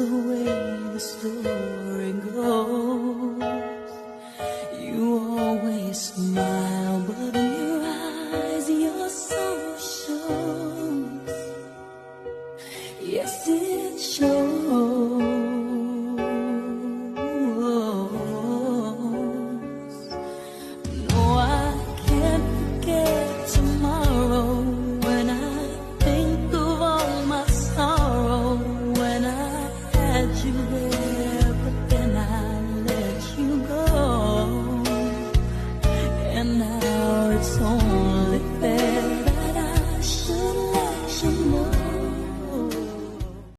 the way the story goes. You always smile, but in your eyes your sorrow shows. Yes, it shows.